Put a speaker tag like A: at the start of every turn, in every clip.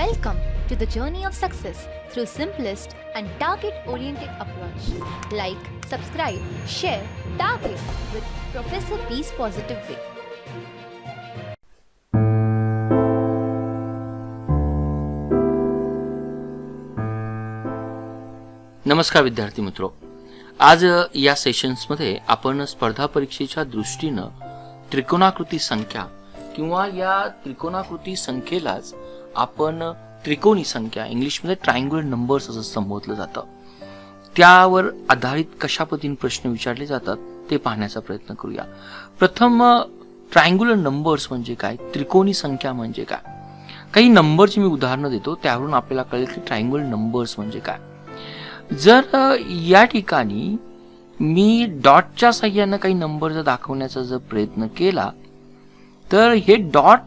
A: Welcome to the journey of success through simplest and target-oriented approach. Like, subscribe, share, target with Professor P's Positive Way.
B: नमस्कार विद्यार्थी मित्रो, आज या सेशन्समध्ये आपण स्पर्धा परीक्षेच्या दृष्टीनं त्रिकोणाकृती संख्या किंवा या त्रिकोणाकृती संख्येलाच आपण त्रिकोणी संख्या, इंग्लिशमध्ये ट्रायंग्युलर नंबर्स असं संबोधलं जातं, त्यावर आधारित कशा पद्धतीने प्रश्न विचारले जातात ते पाहण्याचा प्रयत्न करूया. प्रथम ट्रायंग्युलर नंबर्स म्हणजे काय, त्रिकोणी संख्या म्हणजे काय. काही नंबरची मी उदाहरणं देतो, त्यावरून आपल्याला कळेल की ट्रायंग्युलर नंबर्स म्हणजे काय. जर या ठिकाणी मी डॉटच्या साहाय्यानं काही नंबर जर दाखवण्याचा जर प्रयत्न केला तर हे डॉट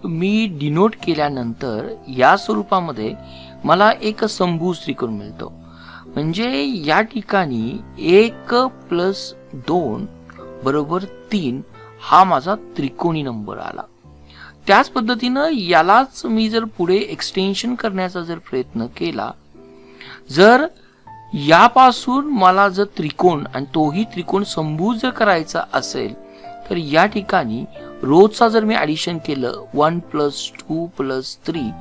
B: मी डिनोट केल्यानंतर या स्वरूपामध्ये मला एक समभुज त्रिकोण मिळतो. म्हणजे या ठिकाणी 1+2 = 3 हा माझा त्रिकोणी नंबर आला. त्याच पद्धतीनं यालाच मी जर पुढे एक्सटेन्शन करण्याचा जर प्रयत्न केला, जर यापासून मला जर त्रिकोण आणि तोही त्रिकोण समभुज जर करायचा असेल तर या ठिकाणी रोजचा जर मी ॲडिशन केलं 1+2+3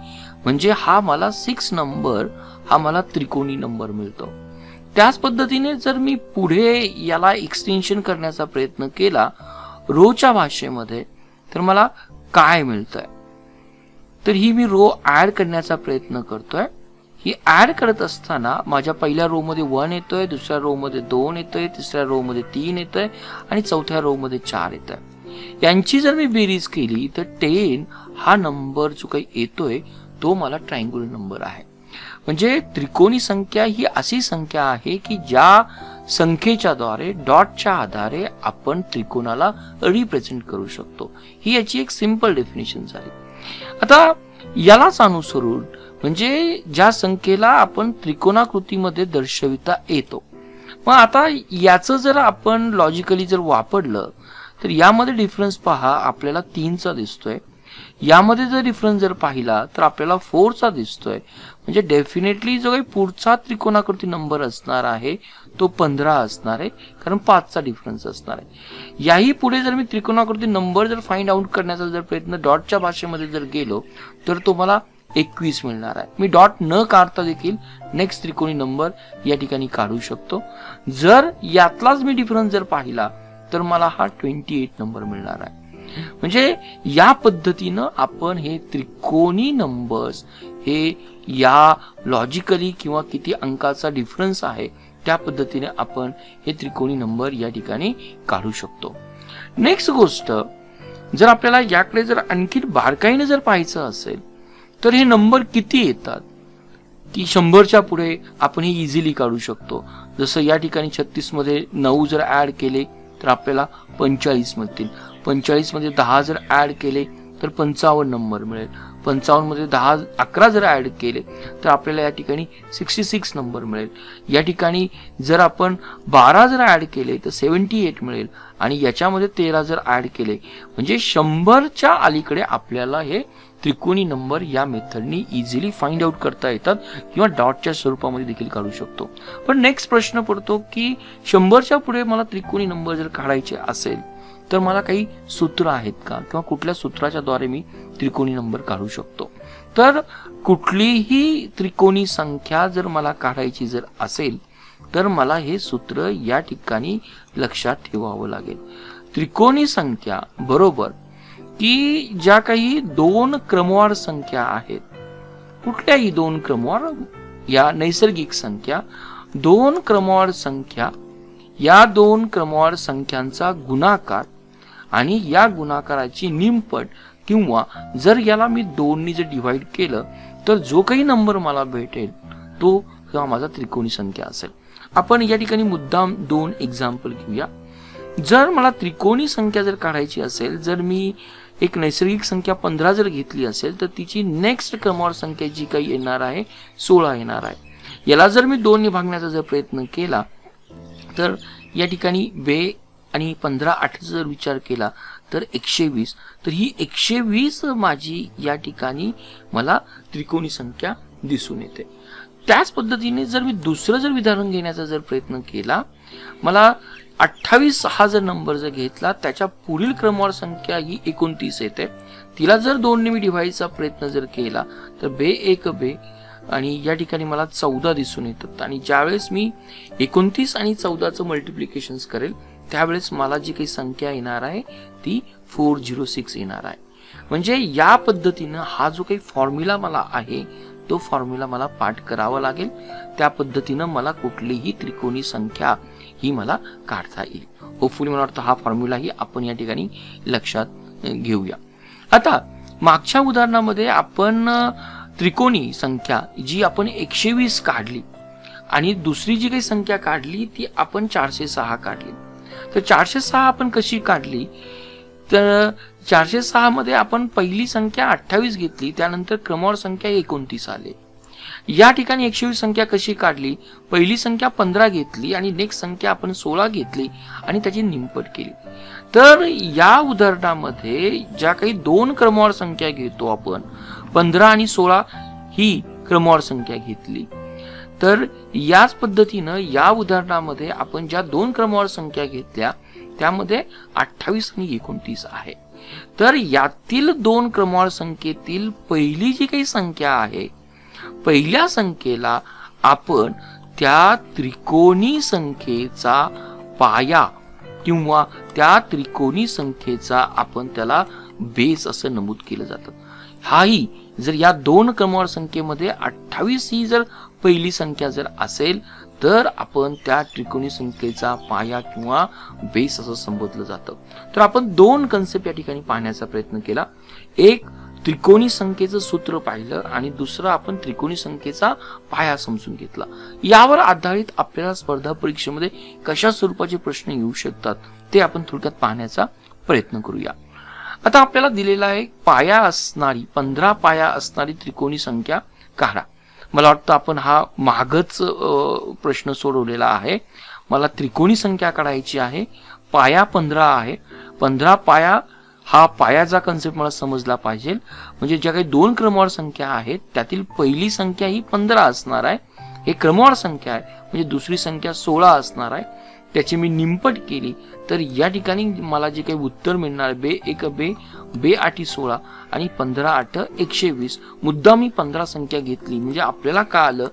B: म्हणजे हा मला 6 नंबर हा मला त्रिकोणी नंबर मिळतो. त्याच पद्धतीने जर मी पुढे याला एक्सटेन्शन करण्याचा प्रयत्न केला रोच्या भाषेमध्ये तर मला काय मिळतंय, तर ही मी रो ऍड करण्याचा प्रयत्न करतोय. ही ऍड करत असताना माझ्या पहिल्या रो मध्ये 1 येतोय, दुसऱ्या रो मध्ये 2 येतोय, तिसऱ्या रो मध्ये 3 येतोय आणि चौथ्या रो मध्ये 4 येतोय. यांची जर मी बेरीज केली तर 10 हा नंबर जो काही येतोय तो मला ट्रायंग्युलर नंबर आहे. म्हणजे त्रिकोणी संख्या ही अशी संख्या आहे की ज्या संख्येच्या द्वारे डॉटच्या आधारे आपण त्रिकोणाला रिप्रेझेंट करू शकतो. ही याची एक सिंपल डेफिनेशन झाली. आता यालाच अनुसरून म्हणजे ज्या संख्येला आपण त्रिकोणाकृतीमध्ये दर्शविता येतो, मग आता याचं जर आपण लॉजिकली जर वापरलं तर यामध्ये डिफरन्स पहा आपल्याला 3चा दिसतोय, यामध्ये जर डिफरन्स जर पाहिला तर आपल्याला 4चा दिसतोय. म्हणजे डेफिनेटली जो काही पुढचा त्रिकोणाकृती नंबर असणार आहे तो 15 असणार आहे, कारण 5चा डिफरन्स असणार आहे. याही पुढे जर मी त्रिकोणाकृती नंबर जर फाइंड आउट करण्याचा जर प्रयत्न डॉटच्या भाषेमध्ये जर गेलो तर तो मला 21 मिळणार आहे. मी डॉट न काढता देखील नेक्स्ट त्रिकोणी नंबर या ठिकाणी काढू शकतो. जर यातलाच मी डिफरन्स जर पाहिला तर मला हा 28 नंबर मिळणार आहे. म्हणजे या पद्धतीनं आपण हे त्रिकोणी नंबर्स हे या लॉजिकली किंवा किती अंकाचा डिफरन्स आहे त्या पद्धतीने आपण हे त्रिकोणी नंबर या ठिकाणी काढू शकतो. नेक्स्ट गोष्ट, जर आपल्याला याकडे जर आणखी बारकाईने जर पाहायचं असेल तर हे नंबर किती येतात की 100च्या पुढे आपण हे इझिली काढू शकतो. जसं या ठिकाणी 36 मध्ये 9 जर ऍड केले तर आपल्याला 45 मिळतील. 45 मध्ये 10 जर ऍड केले तर 55 नंबर मिळेल. 55 मध्ये 11 जर ऍड केले तर आपल्याला या ठिकाणी 66 नंबर मिळेल. या ठिकाणी जर आपण 12 जर ऍड केले तर 78 मिळेल आणि याच्यामध्ये 13 जर ऍड केले म्हणजे 100च्या अलीकडे आपल्याला हे त्रिकोणी नंबर या मेथडनी इझिली फाइंड आउट करता येतात किंवा डॉटच्या स्वरूपामध्ये देखील काढू शकतो. पण नेक्स्ट प्रश्न पडतो की 100च्या पुढे मला त्रिकोणी नंबर जर काढायचे असेल तर मला काही सूत्र आहेत का किंवा कुठल्या सूत्राच्या द्वारे मी त्रिकोणी नंबर काढू शकतो. तर कुठलीही त्रिकोणी संख्या जर मला काढायची जर असेल तर मला हे सूत्र या ठिकाणी लक्षात ठेवावं लागेल. त्रिकोणी संख्या बरोबर की ज्या काही 2 क्रमवार संख्या आहेत, कुठल्याही 2 क्रमवार या नैसर्गिक संख्या, 2 क्रमवार संख्या, या 2 क्रमवार संख्यांचा गुणाकार आणि या गुणाकाराची निमपट किंवा जर याला मी 2 नी जर डिवाइड केलं तर जो काही नंबर मला भेटेल तो किंवा माझा त्रिकोणी संख्या असेल. आपण या ठिकाणी मुद्दाम 2 एक्झाम्पल घेऊया. जर मला त्रिकोणी संख्या जर काढायची असेल, जर मी एक नैसर्गिक संख्या 15 जर घेतली असेल तर तिची नेक्स्ट क्रमवार संख्या जी काही येणार आहे 16 येणार आहे. याला जर मी 2 ने भागण्याचा जर प्रयत्न केला तर या ठिकाणी आणि 15/8 जर विचार केला तर 120. तर ही 120 माझी या ठिकाणी मला त्रिकोणी संख्या दिसून येते. त्याच पद्धतीने जर मी दुसरं जर उदाहरण घेण्याचा जर प्रयत्न केला, मला 28 हा जर नंबर जर घेतला, त्याच्या पुढील क्रमवार संख्या ही 29 येते. तिला जर 2 ने मी डिव्हाइडचा प्रयत्न जर केला तर बे 1 बे आणि या ठिकाणी मला 14 दिसून येतात. आणि ज्यावेळेस मी 29 आणि 14चं मल्टिप्लिकेशन करेल त्यावेळेस मला जी काही संख्या येणार आहे ती 406 येणार आहे. म्हणजे या पद्धतीनं हा जो काही फॉर्म्युला मला आहे तो फॉर्म्युला मला पाठ करावा लागेल. त्या पद्धतीनं मला कुठलीही त्रिकोणी संख्या ही मला काढता येईल. होपफुली मला वाटतं हा फॉर्म्युलाही आपण या ठिकाणी लक्षात घेऊया. आता मागच्या उदाहरणामध्ये आपण त्रिकोणी संख्या जी आपण 120 काढली आणि दुसरी जी काही संख्या काढली ती आपण 406 काढली. तर 406 आपण कशी काढली, तर 406 मध्ये आपण पहिली संख्या 28 घेतली, त्यानंतर क्रमवार संख्या 29 आले. या ठिकाणी 120 संख्या कशी काढली, पहिली संख्या 15 घेतली आणि नेक्स्ट संख्या आपण 16 घेतली आणि त्याची निमपट केली. तर या उदाहरणामध्ये ज्या काही 2 क्रमवार संख्या घेतो आपण, 15 आणि 16 ही क्रमवार संख्या घेतली. तर याच पद्धतीनं या उदाहरणामध्ये आपण ज्या 2 क्रमवार संख्या घेतल्या त्यामध्ये 28 आणि 29 आहे. तर यातील 2 क्रमवार संख्येतील पहिली जी काही संख्या आहे, पहिल्या संख्येला आपण त्या त्रिकोणी संख्येचा पाया किंवा त्या त्रिकोणी संख्येचा आपण त्याला बेस असं नमूद केलं जातं. हाही जर या 2 क्रमवार संख्येमध्ये 28 ही जर पहिली संख्या जर असेल तर आपण त्या त्रिकोणी संख्येचा पाया किंवा बेस असं संबोधलं जातं. तर आपण 2 कन्सेप्ट या ठिकाणी पाहण्याचा प्रयत्न केला. एक त्रिकोणी संख्येचं सूत्र पाहिलं आणि दुसरं आपण त्रिकोणी संख्येचा पाया समजून घेतला. यावर आधारित आपल्याला स्पर्धा परीक्षेमध्ये कशा स्वरूपाचे प्रश्न येऊ शकतात ते आपण थोडक्यात पाहण्याचा प्रयत्न करूया. आता आपल्याला दिलेला आहे पाया असणारी 15 पाया असणारी त्रिकोणी संख्या काढा. मला वाटतं आपण हा मागच प्रश्न सोडवलेला आहे. मला त्रिकोणी संख्या काढायची आहे, पाया 15 आहे. 15 पाया हा पायाचा कन्सेप्ट मला समजला पाहिजे. म्हणजे ज्या काही 2 क्रमवार संख्या आहेत त्यातील पहिली संख्या ही 15 असणार आहे, हे क्रमवार संख्या आहे, म्हणजे दुसरी संख्या 16 असणार आहे. त्याची मी निमपट केली तर या ठिकाणी मला जे काही उत्तर मिळणार बे 1 बे बे 8 16 आणि 15 8 120. मुद्दा मी 15 संख्या घेतली म्हणजे आपल्याला कळालं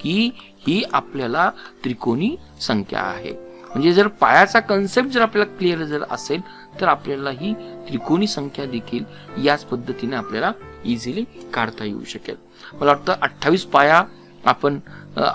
B: की ही आपल्याला त्रिकोणी संख्या आहे. म्हणजे जर पायाचा कन्सेप्ट जर आपल्याला क्लिअर जर असेल तर आपल्याला ही त्रिकोणी संख्या देखील याच पद्धतीने आपल्याला इझिली काढता येऊ शकेल. मला वाटतं 28 पाया आपण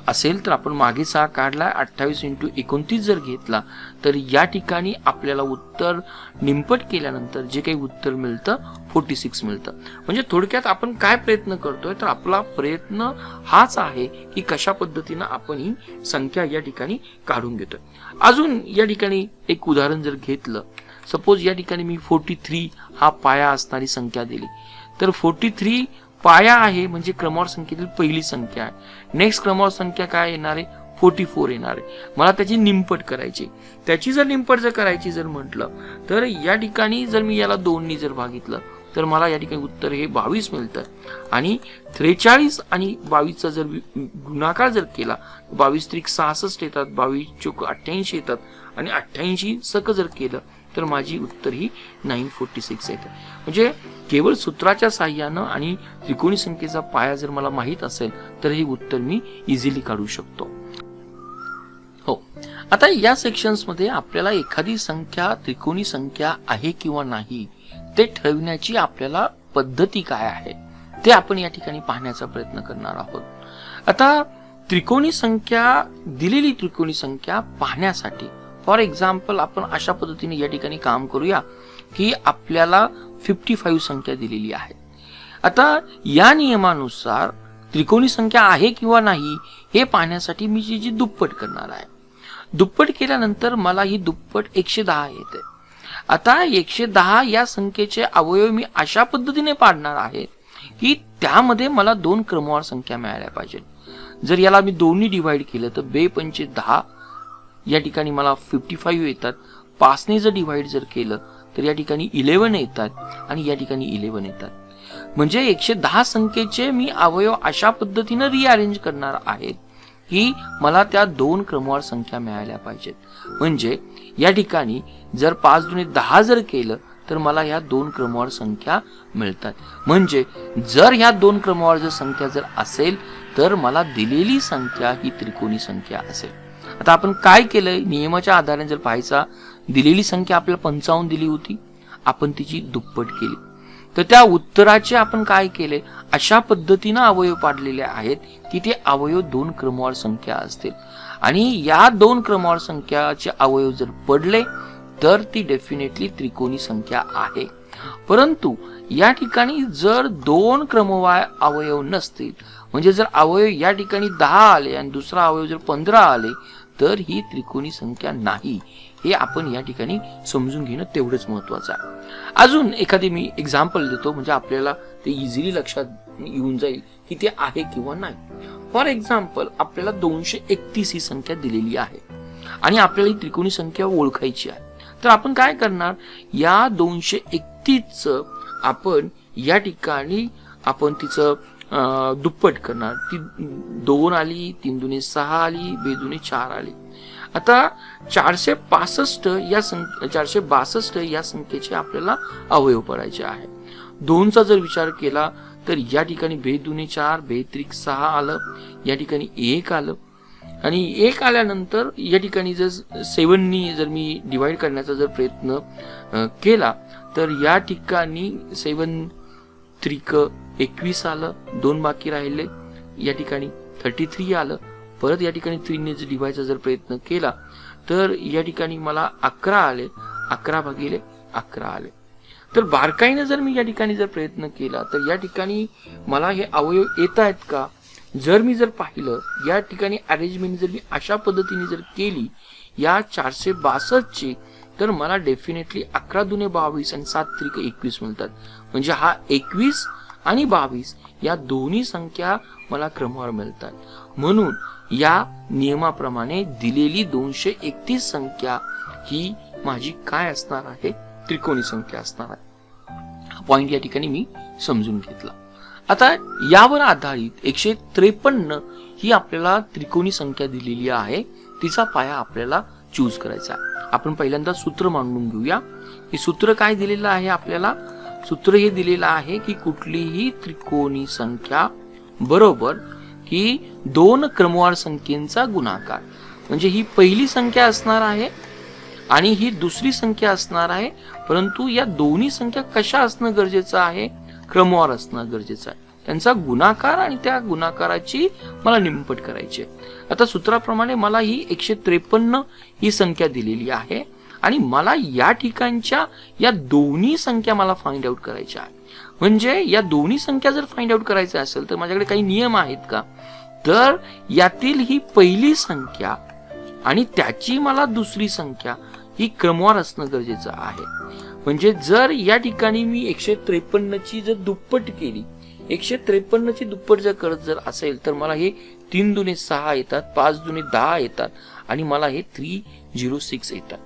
B: असेल तर आपण मागे 6 काढला, 28 × 29 जर घेतला तर या ठिकाणी आपल्याला उत्तर निमपट केल्यानंतर जे काही उत्तर मिळतं 46 मिळतं. म्हणजे थोडक्यात आपण काय प्रयत्न करतोय तर आपला प्रयत्न हाच आहे की कशा पद्धतीनं आपण ही संख्या या ठिकाणी काढून घेतोय. अजून या ठिकाणी एक उदाहरण जर घेतलं, सपोज या ठिकाणी मी 43 हा पाया असणारी संख्या दिली, तर 43 पाया आहे म्हणजे क्रमवार संख्येतील पहिली संख्या आहे. नेक्स्ट क्रमवार संख्या काय येणार आहे 44 येणार आहे. मला त्याची निमपट करायची. त्याची जर निमपट जर करायची जर म्हटलं तर या ठिकाणी जर मी याला 2 ने जर भागितलं तर मला या ठिकाणी उत्तर हे 22 मिळतं. आणि 43 आणि 22चा जर गुणाकार जर केला 22 त्रिक 66 येतात, 22 चोक 88 येतात आणि 88 सक जर केलं तर माझी उत्तर ही 946 येते. म्हणजे केवळ सूत्राच्या साहाय्यानं आणि त्रिकोणी संख्येचा पाया जर मला माहित असेल तर हे उत्तर मी इझिली काढू शकतो. हो, आता या सेक्शन्स मध्ये आपल्याला एखादी संख्या त्रिकोणी संख्या आहे किंवा नाही ते ठरविण्याची आपल्याला पद्धती काय आहे ते आपण या ठिकाणी पाहण्याचा प्रयत्न करणार आहोत. आता त्रिकोणी संख्या, दिलेली त्रिकोणी संख्या पाहण्यासाठी फॉर एक्झाम्पल आपण अशा पद्धतीने या ठिकाणी काम करूया की आपल्याला 55 संख्या दिलेली आहे. आता या नियमानुसार त्रिकोणी संख्या आहे किंवा नाही हे पाहण्यासाठी मी जी दुप्पट करणार आहे. दुप्पट केल्यानंतर मला ही दुप्पट 110 येते. आता 110 या संख्येचे अवयव मी अशा पद्धतीने पाडणार आहे की त्यामध्ये मला 2 क्रमवार संख्या मिळाल्या पाहिजे. जर याला मी 2 ने डिवाइड केलं तर बे 5 10 या ठिकाणी मला 55 येतात. 5ने जर डिवाइड जर केलं तर या ठिकाणी 11 येतात आणि या ठिकाणी 11 येतात. म्हणजे 110 संख्येचे मी अवयव अशा पद्धतीने रिअरेंज करणार आहेत की मला त्या 2 क्रमवार संख्या मिळाल्या पाहिजेत. म्हणजे या ठिकाणी जर 5 दुणे 10 जर केलं तर मला ह्या 2 क्रमवार संख्या मिळतात. म्हणजे जर ह्या 2 क्रमवार जर संख्या जर असेल तर मला दिलेली संख्या ही त्रिकोणी संख्या असेल. आता आपण काय केलंय, नियमाच्या आधारे जर पाहायचा, दिलेली संख्या आपल्याला 55 दिली होती, आपण तिची दुप्पट केली. तर त्या उत्तराचे आपण काय केले, अशा पद्धतीनं अवयव पाडलेले आहेत की ते अवयव 2 क्रमवार संख्या असतील आणि या 2 क्रमवार संख्याचे अवयव जर पडले तर ती डेफिनेटली त्रिकोणी संख्या आहे. परंतु या ठिकाणी जर 2 क्रमवार अवयव नसतील, म्हणजे जर अवयव या ठिकाणी 10 आले आणि दुसरा अवयव जर 15 आले तर ही त्रिकोणी संख्या नाही. हे आपण या ठिकाणी समजून घेणं तेवढंच महत्वाचं आहे. अजून एखादी मी एक्झाम्पल देतो म्हणजे आपल्याला ते इझिली लक्षात येऊन जाईल की ते आहे किंवा नाही. फॉर एक्झाम्पल आपल्याला 231 ही संख्या दिलेली आहे आणि आपल्याला ही त्रिकोणी संख्या ओळखायची आहे. तर आपण काय करणार, या 231 आपण या ठिकाणी आपण तिचं दुप्पट करणार. ती 2 आली, 3 दुणे 6 आली, 2 दुणे 4 आली. आता 462 या संख्येचे आपल्याला अवयव पडायचे आहे. 2चा जर विचार केला तर या ठिकाणी 2 दुणे 4, 2 त्रिक 6 आलं, या ठिकाणी 1 आलं आणि 1 आल्यानंतर या ठिकाणी जर 7नी जर मी डिवाइड करण्याचा जर प्रयत्न केला तर या ठिकाणी 7 त्रिक 21 आलं, 2 बाकी राहिले, या ठिकाणी 33 आलं. परत या ठिकाणी 3ने जर डिवाइडचा जर प्रयत्न केला तर या ठिकाणी मला 11 आले, 11 भागिले 11 आले. तर बारकाईने जर मी या ठिकाणी जर प्रयत्न केला तर या ठिकाणी मला हे अवयव येत आहेत का, जर मी जर पाहिलं या ठिकाणी अरेंजमेंट जर मी अशा पद्धतीने जर केली या 462 ची, तर मला डेफिनेटली 11 दुणे 22 आणि 7 त्रिक 21 मिळतात. म्हणजे हा 21 आणि 22 या दोन्ही संख्या मला क्रमवार मिळतात. म्हणून या नियमाप्रमाणे दिलेली 231 संख्या ही माझी काय असणार आहे, त्रिकोणी संख्या असणार आहे. हा पॉइंट या ठिकाणी मी समजून घेतला. आता यावर आधारित 153 ही आपल्याला त्रिकोणी संख्या दिलेली आहे, तिचा पाया आपल्याला चूज करायचा आहे. आपण पहिल्यांदा सूत्र मांडून घेऊया. हे सूत्र काय दिलेलं आहे आपल्याला, सूत्र हे दिलेलं आहे की कुठलीही त्रिकोणी संख्या बरोबर की 2 क्रमवार संख्येचा गुणाकार. म्हणजे ही पहिली संख्या असणार आहे आणि ही दुसरी संख्या असणार आहे, परंतु या दोन्ही संख्या कशा असणं गरजेचं आहे, क्रमवार असणं गरजेचं आहे. त्यांचा गुणाकार आणि त्या गुणाकाराची मला निमपट करायची आहे. आता सूत्राप्रमाणे मला ही 153 ही संख्या दिलेली आहे आणि मला या ठिकाणच्या या दोन्ही संख्या मला फाइंड आउट करायच्या आहे. म्हणजे या दोन्ही संख्या जर फाइंड आउट करायचं असेल तर माझ्याकडे काही नियम आहेत का, तर यातील ही पहिली संख्या आणि त्याची मला दुसरी संख्या ही क्रमवार असणं गरजेचं आहे. म्हणजे जर या ठिकाणी मी 153 ची जर दुप्पट केली, 153 ची दुप्पट जर करत जर असेल तर मला हे 3 दुणे 6 येतात, 5 दुणे 10 येतात आणि मला हे 306 येतात.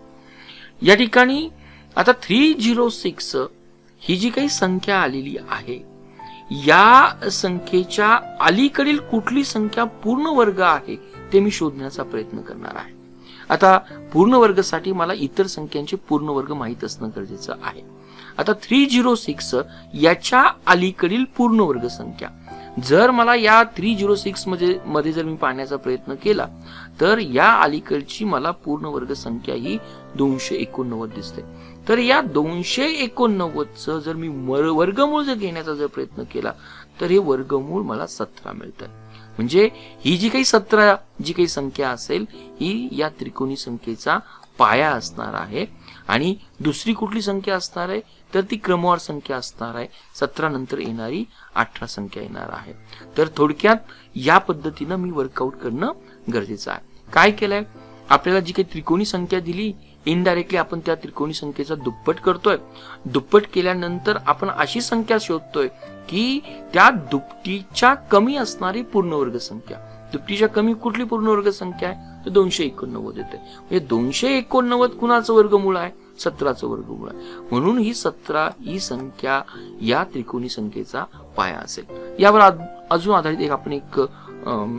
B: या ठिकाणी आता 306 ही जी काही संख्या आलेली आहे, या संख्येच्या अलीकडील कुठली संख्या पूर्ण वर्ग आहे ते मी शोधण्याचा प्रयत्न करणार आहे. आता पूर्ण वर्गासाठी मला इतर संख्यांचे पूर्ण वर्ग माहित असणं गरजेचं आहे. आता 306 याच्या अलीकडील पूर्ण वर्ग संख्या, जर मला या 306 मध्ये जर मी पाहण्याचा प्रयत्न केला तर या अलीकडची मला पूर्ण वर्ग संख्या ही 289 दिसते. तर या 289 जर मी वर्गमूळ जर घेण्याचा जर प्रयत्न केला तर हे वर्गमूळ मला 17 मिळतं. म्हणजे ही जी काही 17 जी काही संख्या असेल ही या त्रिकोणी संख्येचा पाया असणार आहे. आणि दुसरी कुठली संख्या असणार आहे तर ती क्रमवार संख्या असणार आहे. 17 नंतर येणारी 18 संख्या येणार आहे. तर थोडक्यात या पद्धतीनं मी वर्कआउट करणं गरजेचं आहे. काय केलंय, आपल्याला जी काही त्रिकोणी संख्या दिली इनडायरेक्टली आपण त्या त्रिकोणी संख्येचा दुप्पट करतोय. दुप्पट केल्यानंतर आपण अशी संख्या शोधतोय की त्या दुपटीच्या कमी असणारी पूर्णवर्ग संख्या. दुपटीच्या कमी कुठली पूर्णवर्ग संख्या आहे? तर 289 येते. म्हणजे 289 कुणाचं वर्गमूळ आहे? 17चं वर्गमूळ आहे. म्हणून ही 17 ही संख्या या त्रिकोणी संख्येचा पाया असेल. यावर अजून आधारित आपण एक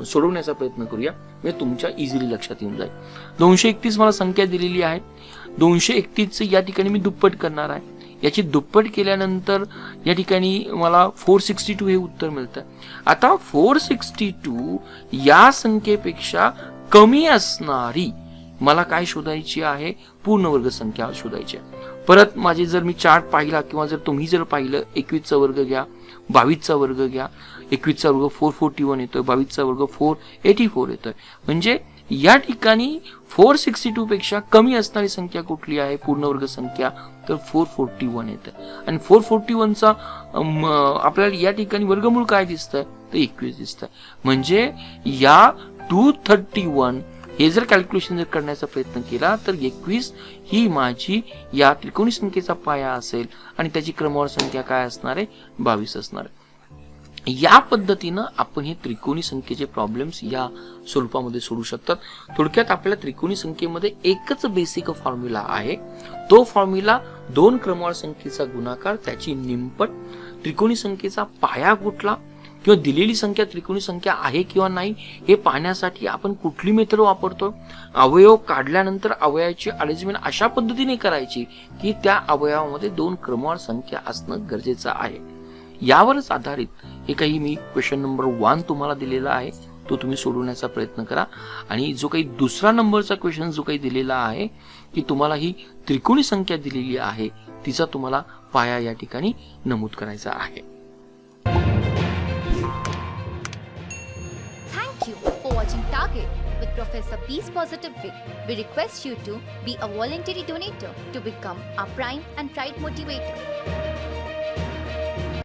B: सोडवण्याचा प्रयत्न करूया, म्हणजे तुमच्या इझिली लक्षात येऊन जाईल. 231 मला संख्या दिलेली आहे. 231 या ठिकाणी मी दुप्पट करणार आहे. याची दुप्पट केल्यानंतर या ठिकाणी मला 462 हे उत्तर मिळतं. आता 462 या संख्येपेक्षा कमी असणारी मला काय शोधायची आहे? पूर्णवर्ग संख्या शोधायची आहे. परत माझे जर मी चार्ट पाहिला किंवा जर तुम्ही जर पाहिलं, 21चा वर्ग घ्या, 22चा वर्ग घ्या. 21चा वर्ग 441 येतोय, 22चा वर्ग 484 येतोय. म्हणजे या ठिकाणी 462 पेक्षा कमी असणारी संख्या कुठली आहे? पूर्णवर्ग संख्या. तर 441 येते. आणि 441चा आपल्याला या ठिकाणी वर्गमूळ काय दिसतंय? तर 21 दिसतंय. म्हणजे या 231 हे जर कॅल्क्युलेशन जर करण्याचा प्रयत्न केला तर 21 ही माझी या त्रिकोणी संख्येचा पाया असेल आणि त्याची क्रमवार संख्या काय असणार आहे? 22 असणार आहे. या पद्धतीनं आपण हे त्रिकोणी संख्येचे प्रॉब्लेम्स या स्वरूपामध्ये सोडू शकतात. थोडक्यात आपल्या त्रिकोणी संख्येमध्ये एकच बेसिक फॉर्म्युला आहे. तो फॉर्म्युला 2 क्रमवार संख्येचा गुणाकार त्याची निमपट, त्रिकोणी संख्येचा पाया कुठला किंवा दिलेली संख्या त्रिकोणी संख्या आहे किंवा नाही हे पाहण्यासाठी आपण कुठली मेथड वापरतो. अवयव काढल्यानंतर अवयवाची अरेंजमेंट अशा पद्धतीने करायची की त्या अवयवामध्ये 2 क्रमवार संख्या असणं गरजेचं आहे. यावरच आधारित हे काही मी क्वेश्चन नंबर 1 तुम्हाला दिलेला आहे, तो तुम्ही सोडवण्याचा प्रयत्न करा. आणि जो काही दुसरा नंबरचा क्वेश्चन जो काही दिलेला आहे की तुम्हाला ही त्रिकोणी संख्या दिलेली आहे तिचा तुम्हाला पाया या ठिकाणी नमूद करायचा आहे.
A: Thank you for watching Target with Professor Peace Positive Way. We request you to be a voluntary donator to become our prime and pride motivator.